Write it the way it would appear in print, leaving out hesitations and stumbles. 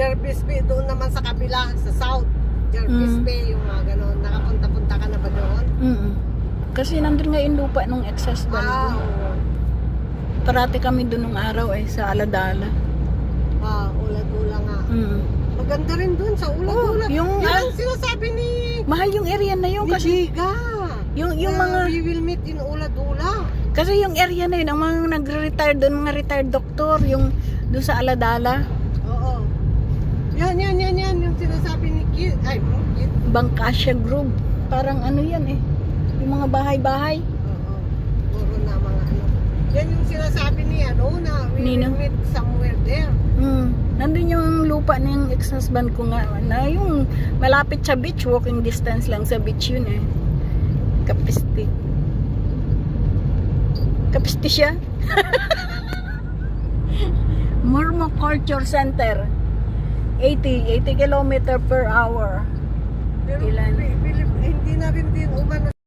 Jervis Bay, doon naman sa kabila, sa south. Jervis Bay, yung mga ganon. Nakapunta-punta ka na ba doon? Kasi nandun nga yung lupa nung ex-husband ko. Oo. Parati kami doon nung araw sa Aladala. Ula-dula nga. Maganda rin doon sa Ula-dula. Yung Yan ang sinasabi ni mahal yung area na yun kasi Giga. yung mga We will meet in Ula-dula. kasi yung area na yun ang mga nagre-retire doon, mga retired doktor yung doon sa Aladala. Oo. Yan. Yung sinasabi ni Kid. Bangkasya Group. Parang ano yan yung mga bahay-bahay. Oo. Puro na mga ano. Yan yung sinasabi niya, na we Nino? will meet somewhere there. Nandun yung lupa ng ex-husband ko nga na yung malapit sa beach, walking distance lang sa beach yun Kapisti. Kapisti siya. Mormo Culture Center. 80 km per hour. Pero Ilan? hindi na rin din umano